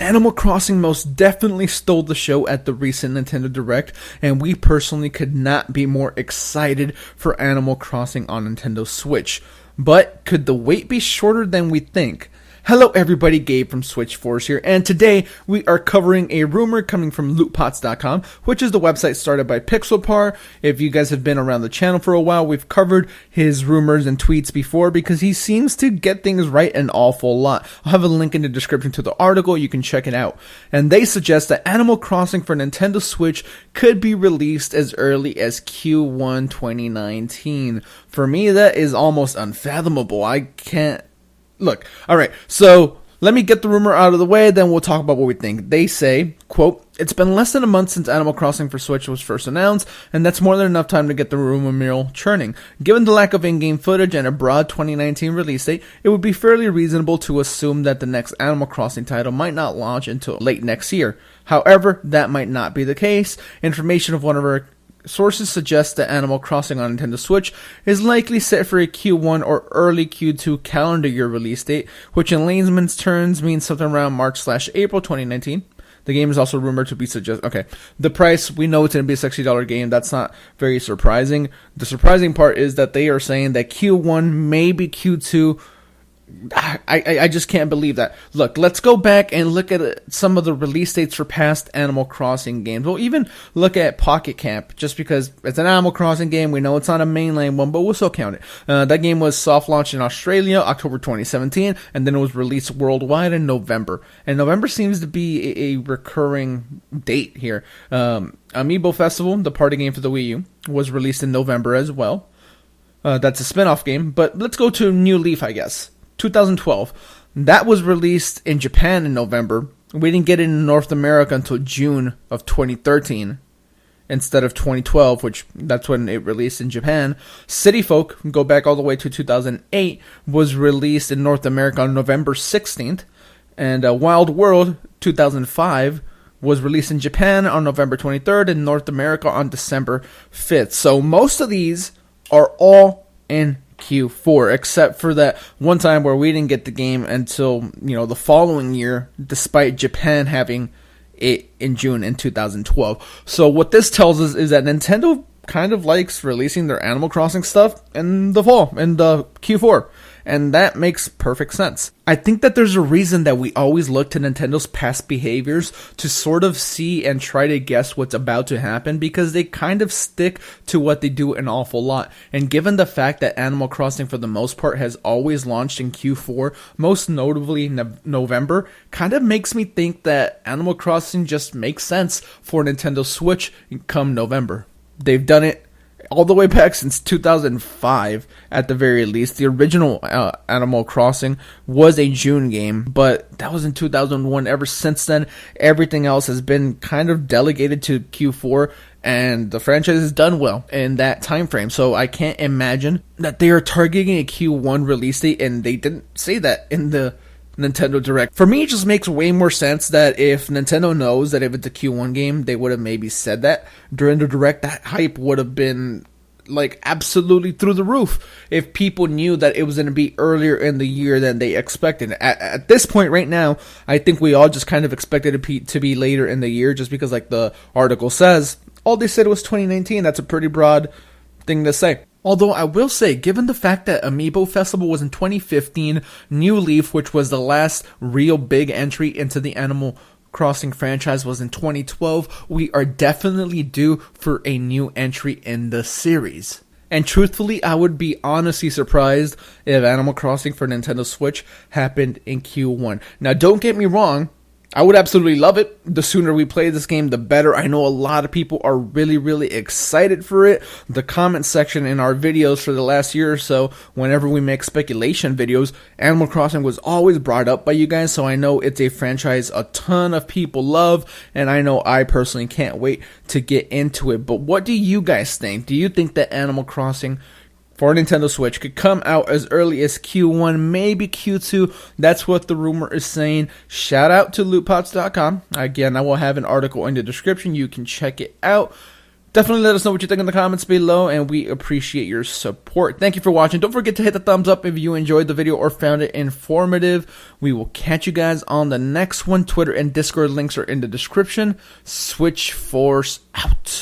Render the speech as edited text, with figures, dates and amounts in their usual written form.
Animal Crossing most definitely stole the show at the recent Nintendo Direct, and we personally could not be more excited for Animal Crossing on Nintendo Switch. But could the wait be shorter than we think? Hello everybody, Gabe from Switch Force here, and today we are covering a rumor coming from LootPots.com, which is the website started by Pixelpar. If you guys have been around the channel for a while, we've covered his rumors and tweets before because he seems to get things right an awful lot. I'll have a link in the description to the article, you can check it out. And they suggest that Animal Crossing for Nintendo Switch could be released as early as Q1 2019. For me, that is almost unfathomable. I can't look, alright, so let me get the rumor out of the way, then we'll talk about what we think. They say, quote, "It's been less than a month since Animal Crossing for Switch was first announced, and that's more than enough time to get the rumor mill churning. Given the lack of in-game footage and a broad 2019 release date, it would be fairly reasonable to assume that the next Animal Crossing title might not launch until late next year. However, that might not be the case. Information of one of our sources suggest that Animal Crossing on Nintendo Switch is likely set for a Q1 or early Q2 calendar year release date, which in layman's terms means something around March/April 2019. The game is also rumored to be okay, the price, we know it's going to be a $60 game. That's not very surprising. The surprising part is that they are saying that Q1, maybe Q2. I just can't believe that. Look, let's go back and look at some of the release dates for past Animal Crossing games. We'll even look at Pocket Camp, just because it's an Animal Crossing game. We know it's not a mainline one, but we'll still count it. That game was soft launched in Australia, October 2017, and then it was released worldwide in November. And November seems to be a recurring date here. Amiibo Festival, the party game for the Wii U, was released in November as well. That's a spin-off game, but let's go to New Leaf, I guess. 2012. That was released in Japan in November. We didn't get it in North America until June of 2013 instead of 2012, which that's when it released in Japan. City Folk, go back all the way to 2008, was released in North America on November 16th. And Wild World 2005 was released in Japan on November 23rd and North America on December 5th. So most of these are all in Q4, except for that one time where we didn't get the game until, the following year, despite Japan having it in June in 2012. So what this tells us is that Nintendo kind of likes releasing their Animal Crossing stuff in the fall, in the Q4. And that makes perfect sense. I think that there's a reason that we always look to Nintendo's past behaviors to sort of see and try to guess what's about to happen, because they kind of stick to what they do an awful lot. And given the fact that Animal Crossing for the most part has always launched in Q4, most notably November, kind of makes me think that Animal Crossing just makes sense for Nintendo Switch come November. They've done it all the way back since 2005, at the very least. The original Animal Crossing was a June game, but that was in 2001. Ever since then, everything else has been kind of delegated to Q4, and the franchise has done well in that time frame. So I can't imagine that they are targeting a Q1 release date, and they didn't say that in the Nintendo Direct. For me, it just makes way more sense that if Nintendo knows that if it's a Q1 game, they would have maybe said that during the Direct. That hype would have been absolutely through the roof if people knew that it was going to be earlier in the year than they expected. At this point right now, I think we all just kind of expected it to be later in the year, just because the article says, all they said was 2019. That's a pretty broad thing to say. Although I will say, given the fact that Amiibo Festival was in 2015, New Leaf, which was the last real big entry into the Animal Crossing franchise, was in 2012, we are definitely due for a new entry in the series. And truthfully, I would be honestly surprised if Animal Crossing for Nintendo Switch happened in Q1. Now, don't get me wrong, I would absolutely love it. The sooner we play this game, the better. I know a lot of people are really, really excited for it. The comment section in our videos for the last year or so, whenever we make speculation videos, Animal Crossing was always brought up by you guys, so I know it's a franchise a ton of people love, and I know I personally can't wait to get into it. But what do you guys think? Do you think that Animal Crossing for Nintendo Switch could come out as early as Q1, maybe Q2? That's what the rumor is saying. Shout out to LootPots.com. Again, I will have an article in the description. You can check it out. Definitely let us know what you think in the comments below, and we appreciate your support. Thank you for watching. Don't forget to hit the thumbs up if you enjoyed the video or found it informative. We will catch you guys on the next one. Twitter and Discord links are in the description. Switch Force out.